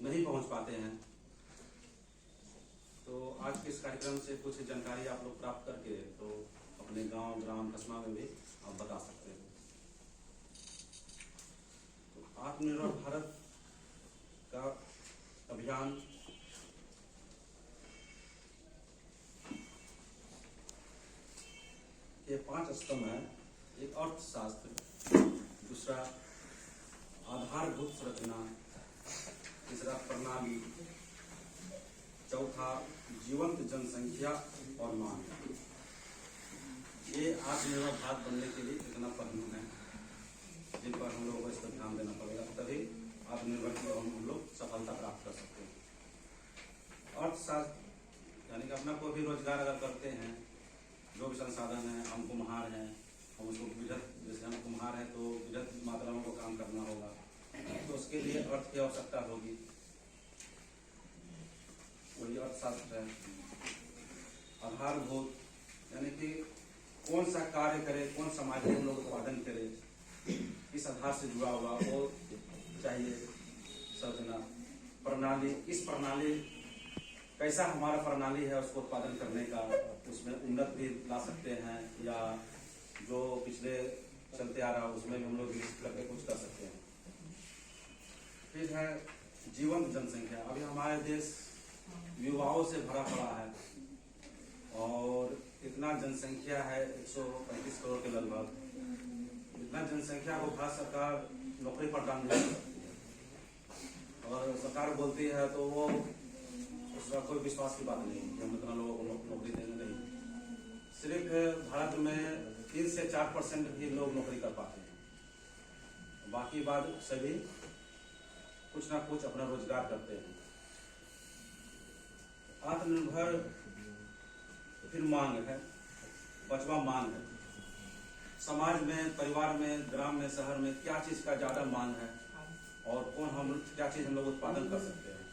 नहीं पहुंच पाते हैं। तो आज के इस कार्यक्रम से कुछ जानकारी आप लोग प्राप्त करके तो अपने गांव, ग्राम, कस्बा में भी आप बता सकते हैं। तो आत्मनिर्भर भारत का अभियान ये 5 स्तंभ है। एक अर्थशास्त्र, दूसरा आधारभूत संरचना, तीसरा प्रणाली, चौथा जीवंत जनसंख्या और मांग। ये आत्मनिर्भर भारत बनने के लिए इतना पहलू है जिन पर हम लोगों को इस पर ध्यान देना पड़ेगा, तभी आत्मनिर्भर की हम लोग सफलता प्राप्त कर सकते हैं। अर्थशास्त्र यानी कि अपना कोई भी रोजगार अगर करते हैं, जो भी संसाधन है, हम कुम्हार हैं, हम उसको विधत, जैसे हम कुम्हार हैं तो विधत मात्रा में को काम करना होगा, तो उसके लिए अर्थ की आवश्यकता होगी, वही अर्थशास्त्र है। आधारभूत यानी कि कौन सा कार्य करे, कौन समाज में हम लोग उत्पादन करे, किस आधार से जुड़ा हुआ वो चाहिए संरचना। प्रणाली, किस प्रणाली, कैसा हमारा प्रणाली है उसको उत्पादन करने का, उसमें उन्नत भी ला सकते हैं या जो पिछले चलते आ रहा है उसमें भी हम लोग करके कुछ कर सकते हैं। फिर है जीवंत जनसंख्या। अभी हमारे देश युवाओं से भरा पड़ा है और इतना जनसंख्या है 135 करोड़ के लगभग। इतना जनसंख्या को भारत सरकार नौकरी प्रदान नहीं कर सकती है और सरकार बोलती है तो वो उसका कोई विश्वास की बात नहीं कि हम इतना लोगों को नौकरी देंगे। नहीं, सिर्फ भारत में 3 से 4% ही लोग नौकरी कर पाते हैं, बाकी बात सभी कुछ ना कुछ अपना रोजगार करते हैं। आत्मनिर्भर फिर मांग है, 5वां मांग है। समाज में, परिवार में, ग्राम में, शहर में क्या चीज का ज्यादा मांग है और कौन हम क्या चीज हम लोग उत्पादन कर सकते हैं,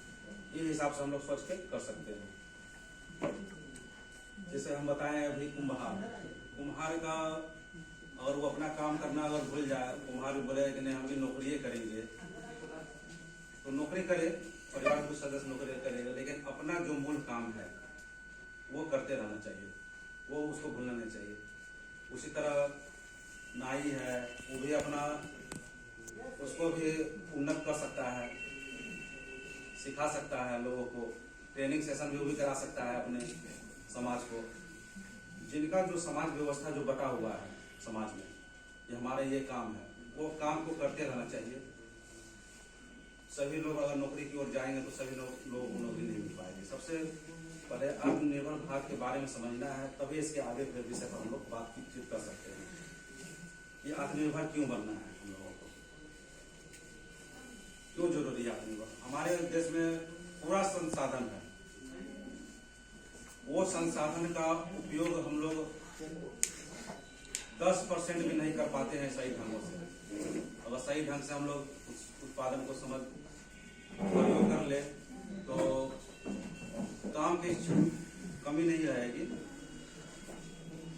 ये हिसाब से हम लोग सोच के कर सकते हैं। जैसे हम बताएं अभी कुम्हार का और वो अपना काम करना अगर भूल जाए, कुम्हार बोले कि नहीं हम भी नौकरी करेंगे, तो नौकरी करे, परिवार के सदस्य नौकरी करेगा, लेकिन अपना जो मूल काम है वो करते रहना चाहिए, वो उसको भूलना नहीं चाहिए। उसी तरह नाई है, वो भी अपना उसको भी उन्नत कर सकता है, सिखा सकता है लोगों को, ट्रेनिंग सेशन भी वो भी करा सकता है अपने समाज को। जिनका जो समाज व्यवस्था जो बटा हुआ है समाज में, ये हमारा ये काम है, वो काम को करते रहना चाहिए। सभी लोग अगर नौकरी की ओर जाएंगे तो सभी लोगों को नौकरी नहीं मिल पाएगी। सबसे पहले आत्मनिर्भर भारत के बारे में समझना है, तभी इसके आगे फिर विषय पर हम लोग बातचीत कर सकते हैं कि आत्मनिर्भर क्यों बनना है, हम लोगों को क्यों जरूरी है आत्मनिर्भर। हमारे देश में पूरा संसाधन है, वो संसाधन का उपयोग हम लोग 10% भी नहीं कर पाते हैं सही ढंगों से। अगर सही ढंग से हम लोग उस उत्पादन को समझ प्रयोग कर ले तो काम की कमी नहीं रहेगी।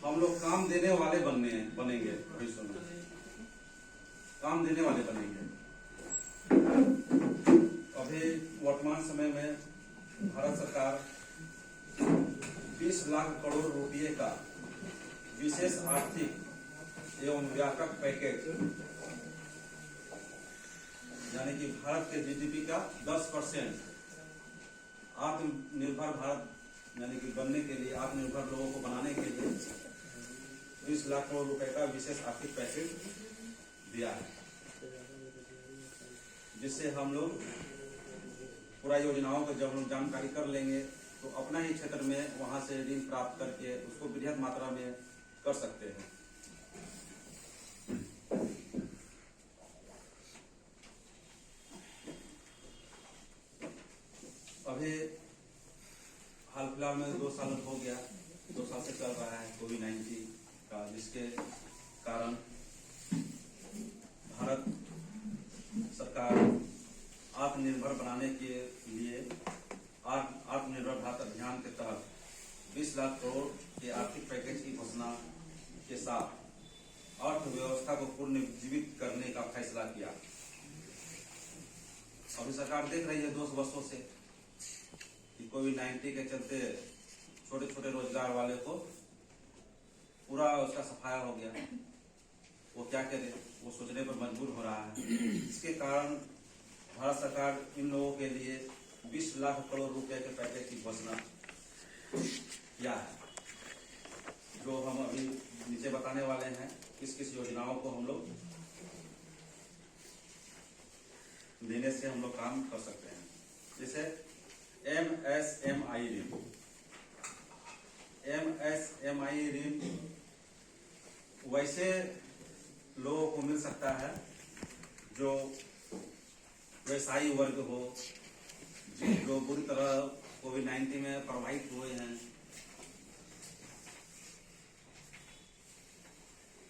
हम लोग काम देने वाले बनेंगे, भविष्य में काम देने वाले बनेंगे। अभी वर्तमान समय में भारत सरकार 20 लाख करोड़ रुपए का विशेष आर्थिक एवं व्यापक पैकेज यानी कि भारत के जीडीपी का 10% आत्मनिर्भर भारत यानी कि बनने के लिए, आत्मनिर्भर लोगों को बनाने के लिए 20 लाख करोड़ रुपए का विशेष आर्थिक पैकेज दिया है, जिससे हम लोग पूरा योजनाओं को जब हम जानकारी कर लेंगे तो अपना ही क्षेत्र में वहां से ऋण प्राप्त करके उसको बृहद मात्रा में कर सकते हैं। अभी हाल फिलहाल में 2 साल हो गया, 2 साल से चल रहा है कोविड-19 का, जिसके कारण भारत सरकार आत्मनिर्भर बनाने के लिए आत्मनिर्भर भारत अभियान के तहत 20 लाख करोड़ के आर्थिक पैकेज की घोषणा के साथ अर्थव्यवस्था को पुनर्जीवित करने का फैसला किया। अभी सरकार देख रही है 2 वर्षों से कि कोविड-19 के चलते छोटे छोटे रोजगार वाले को पूरा उसका सफाया हो गया। वो क्या करे, वो सोचने पर मजबूर हो रहा है। इसके कारण भारत सरकार इन लोगों के लिए 20 लाख करोड़ रुपए के पैकेज की घोषणा किया है, जो हम अभी नीचे बताने वाले हैं। किस किस योजनाओं को हम लोग देने से हम लोग काम कर सकते हैं। जैसे MSMI ऋण। MSMI ऋण वैसे लोगों को मिल सकता है जो व्यवसायी वर्ग हो, जो बुरी तरह कोविड-19 में प्रभावित हुए हैं,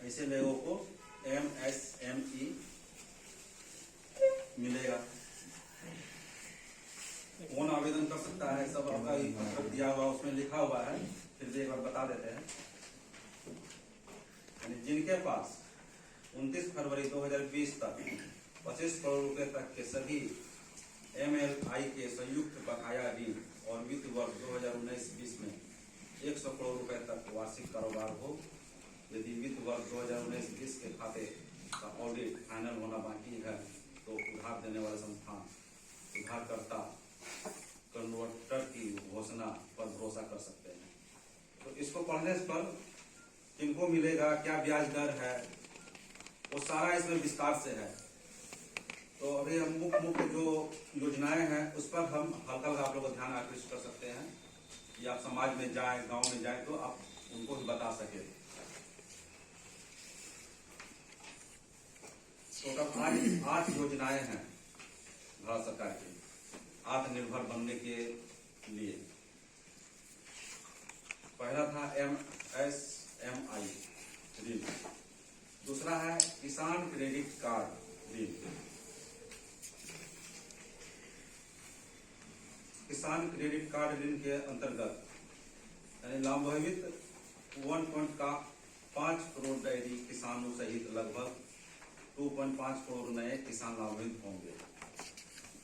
ऐसे लोगों को MSME मिलेगा। कौन आवेदन कर सकता है, सब आपका पत्र दिया हुआ उसमें लिखा हुआ है, फिर भी एक बार बता देते हैं। यानी जिनके पास 29 फरवरी 2020 तक 25 करोड़ रुपए तक के सभी MLI के संयुक्त बकाया ऋण और वित्त वर्ष 2019-20 में 100 करोड़ रुपए तक वार्षिक कारोबार हो, यदि वित्त वर्ष 2019-20 के खाते का ऑडिट फाइनल होना बाकी है तो उधार देने वाले संस्थान उधारकर्ता कन्वर्टर की घोषणा पर भरोसा कर सकते हैं। तो इसको पढ़ने पर किनको मिलेगा, क्या ब्याज दर है, वो सारा इसमें विस्तार से है। तो अभी हम मुख्य जो योजनाएं हैं उस पर हम हल्का हल्का आप लोगों को ध्यान आकर्षित कर सकते हैं कि आप समाज में जाए, गांव में जाए तो आप उनको भी बता सके। तो 8 योजनाएं हैं भारत सरकार की आत्मनिर्भर बनने के लिए। पहला था MSMI ऋण, दूसरा है किसान क्रेडिट कार्ड ऋण। किसान क्रेडिट कार्ड ऋण के अंतर्गत यानी लाभान्वित 1.5 करोड़ डेयरी किसानों सहित लगभग 2.5 करोड़ नए किसान लाभान्वित होंगे।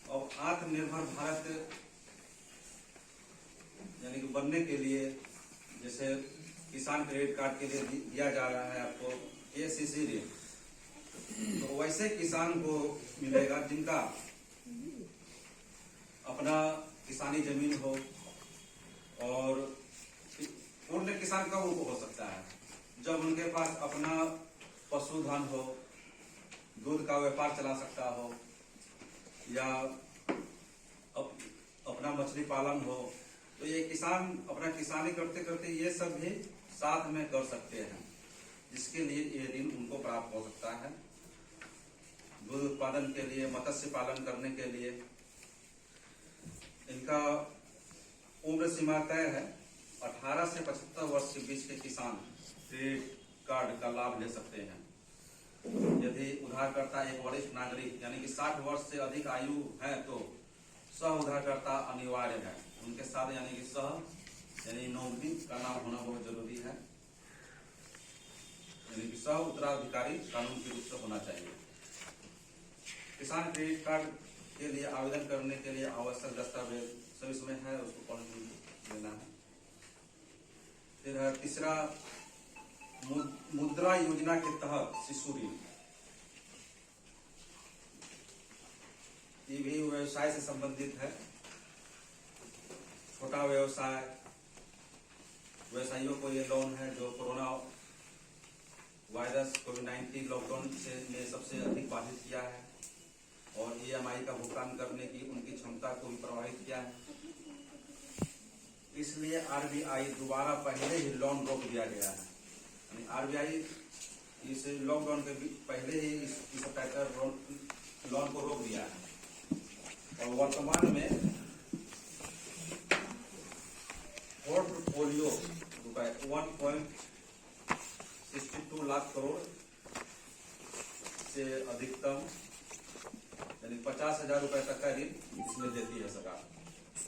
और आत्मनिर्भर भारत यानी कि बनने के लिए जैसे किसान क्रेडिट कार्ड के लिए दिया जा रहा है आपको KCC ऋण, तो वैसे किसान को मिलेगा जिनका अपना किसानी जमीन हो। और पूर्ण किसान कब उनको हो सकता है, जब उनके पास अपना पशुधन हो, दूध का व्यापार चला सकता हो, या अपना मछली पालन हो। तो ये किसान अपना किसानी करते करते ये सब भी साथ में कर सकते हैं, जिसके लिए ये ऋण उनको प्राप्त हो सकता है। दूध उत्पादन के लिए, मत्स्य पालन करने के लिए इनका उम्र सीमा तय है। 18 से 75 वर्ष के बीच के किसान क्रेडिट कार्ड का लाभ ले सकते हैं। यदि उधारकर्ता एक वरिष्ठ नागरिक यानी कि 60 वर्ष से अधिक आयु है तो सह उधारकर्ता अनिवार्य है। उनके साथ यानी कि सह यानी नौकरी का नाम होना बहुत जरूरी है, यानी कि सह उत्तराधिकारी कानून के रूप से होना चाहिए। किसान क्रेडिट कार्ड के लिए आवेदन करने के लिए आवश्यक दस्तावेज सभी समय है, उसको पढ़ लेना है। फिर है तीसरा मुद्रा योजना के तहत शिशु ऋण। ये भी व्यवसाय से संबंधित है। छोटा व्यवसाय व्यवसायियों को ये लोन है जो कोरोना वायरस कोविड-19 लॉकडाउन से ने सबसे अधिक बाधित किया है और EMI का भुगतान करने की उनकी क्षमता को भी प्रभावित किया है। इसलिए RBI दोबारा पहले ही लोन रोक दिया गया है। RBI इस लॉकडाउन के पहले ही इस लोन को रोक दिया है और वर्तमान में पोर्टफोलियो रुपए 1.62 लाख करोड़ से अधिकतम यानी 50,000 रुपए तक का ऋण इसमें देती है सरकार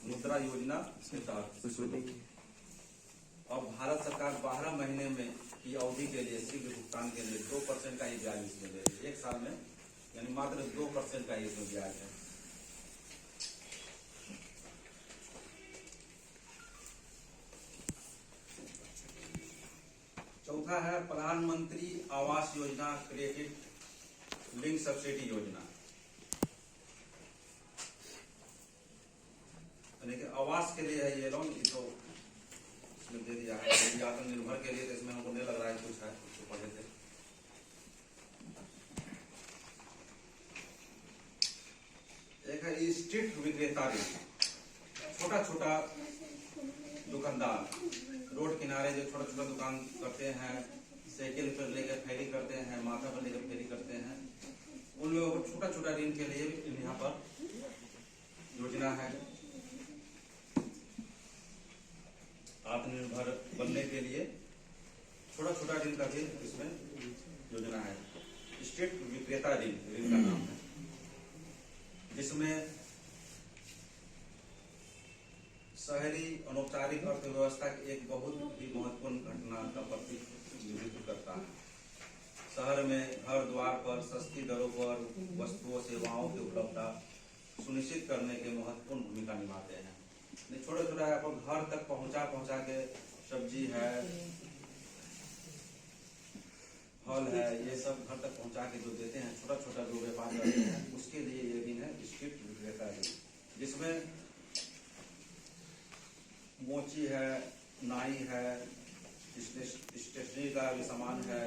मुद्रा योजना के तहत। और भारत सरकार 12 महीने में की अवधि के लिए शीघ्र भुगतान के लिए 2% का ही ब्याज इसमें दे रही है। एक साल में यानी मात्र 2% का ही इसमें ब्याज है। चौथा है प्रधानमंत्री Awas Yojana credit link subsidy योजना, यानी कि आवास के लिए है ये लोन। तो इसमें दे दिया है, आत्मनिर्भर के लिए। तो इसमें हमको नहीं लग रहा है कुछ है, कुछ पढ़े थे। एक है स्ट्रीट विक्रेता ऋण, छोटा छोटा दुकानदार रोड किनारे जो छोटा छोटा दुकान करते हैं, साइकिल पर लेकर फेरी करते हैं, माथा पर लेकर फेरी करते हैं, उन लोगों को छोटा छोटा ऋण के लिए भी यहाँ पर योजना है। आत्मनिर्भर बनने के लिए छोटा छोटा ऋण का भी इसमें योजना है। स्ट्रीट विक्रेता ऋण का नाम है, जिसमें शहरी अनौपचारिक अर्थव्यवस्था की एक बहुत ही महत्वपूर्ण घटना का प्रतिनिधित्व करता है। शहर में घर द्वार पर सस्ती दरों पर वस्तुओं सेवाओं की उपलब्धता सुनिश्चित करने के महत्वपूर्ण भूमिका निभाते हैं। छोटा छोटा आपको घर तक पहुंचा के सब्जी है, फल है, ये सब घर तक पहुंचा के जो देते हैं, छोटा छोटा जो व्यापार करते हैं, उसके लिए ये ऋण है स्ट्रीट विक्रेता ऋण, जिसमें मोची है, नाई है, स्टेशनरी का भी सामान है,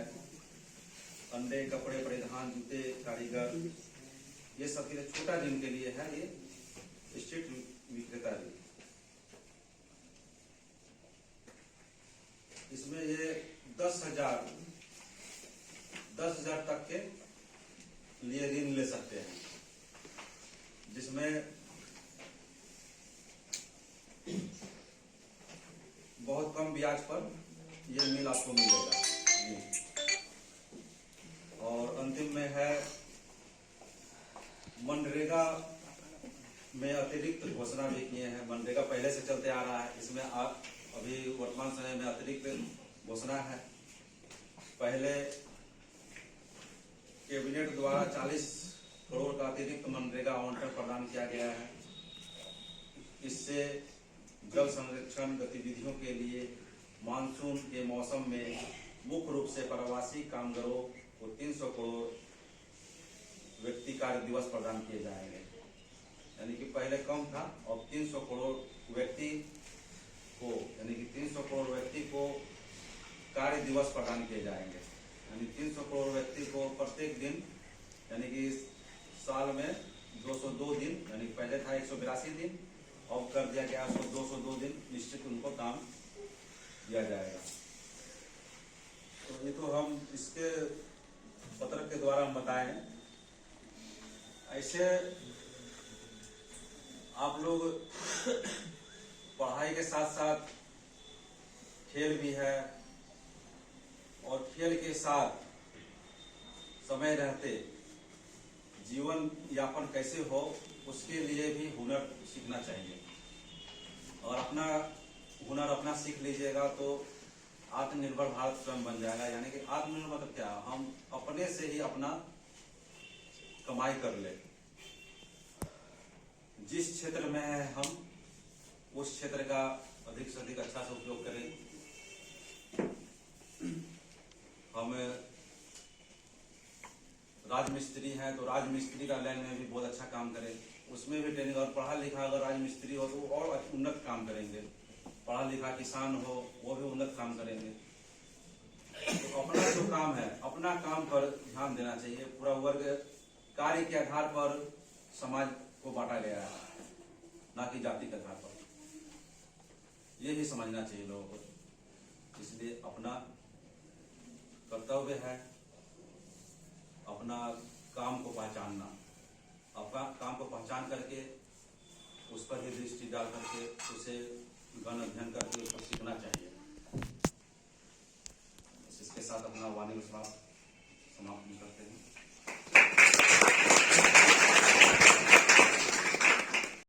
अंडे, कपड़े, परिधान, जूते, कारीगर, ये सब के लिए छोटा ऋण के लिए है ये स्ट्रीट विक्रेता ऋण। इसमें ये 10,000 तक के लिए ऋण ले सकते हैं, जिसमें बहुत कम ब्याज पर ये मिल आपको मिलेगा। और अंतिम में है मनरेगा में अतिरिक्त घोषणा भी किए हैं। मनरेगा पहले से चलते आ रहा है, इसमें आप अभी वर्तमान समय में अतिरिक्त घोषणा है। पहले कैबिनेट द्वारा 40 करोड़ का अतिरिक्त मनरेगा आवंटन प्रदान किया गया है। इससे जल संरक्षण गतिविधियों के लिए मानसून के मौसम में मुख्य रूप से प्रवासी कामगारों को 300 करोड़ व्यक्ति कार्य दिवस प्रदान किए जाएंगे। यानी कि पहले कम था, अब 300 करोड़ व्यक्ति को, यानी कि 300 करोड़ व्यक्ति को कार्य दिवस प्रदान किए जाएंगे। यानी 300 करोड़ व्यक्ति को प्रत्येक दिन, यानी कि साल में 202 दिन, यानी पहले था 182 दिन, अब कर दिया गया 202 दिन निश्चित उनको काम दिया जाएगा। तो ये तो हम इसके पत्र के द्वारा हम बताएं। ऐसे आप लोग पढ़ाई के साथ साथ खेल भी है, और खेल के साथ समय रहते जीवन यापन कैसे हो, उसके लिए भी हुनर सीखना चाहिए। और अपना हुनर अपना सीख लीजिएगा तो आत्मनिर्भर भारत स्वयं बन जाएगा। यानी कि आत्मनिर्भर मतलब क्या, हम अपने से ही अपना कमाई कर ले। जिस क्षेत्र में है हम उस क्षेत्र का अधिक से अधिक अच्छा से उपयोग करें। हम राजमिस्त्री हैं तो राजमिस्त्री का लाइन में भी बहुत अच्छा काम करें, उसमें भी ट्रेनिंग। और पढ़ा लिखा अगर राजमिस्त्री हो तो और उन्नत काम करेंगे। पढ़ा लिखा किसान हो वो भी उन्नत काम करेंगे। तो अपना जो काम है, अपना काम पर ध्यान देना चाहिए। पूरा वर्ग कार्य के आधार पर समाज को बांटा गया है, ना कि जाति के आधार पर। ये भी समझना चाहिए लोगों को। इसलिए अपना कर्तव्य है अपना काम को पहचानना, अपना काम को पहचान करके उस पर ही दृष्टि डाल करके उसे गहन अध्ययन करके उसको सीखना चाहिए। इसके साथ अपना वाणी को समाप्त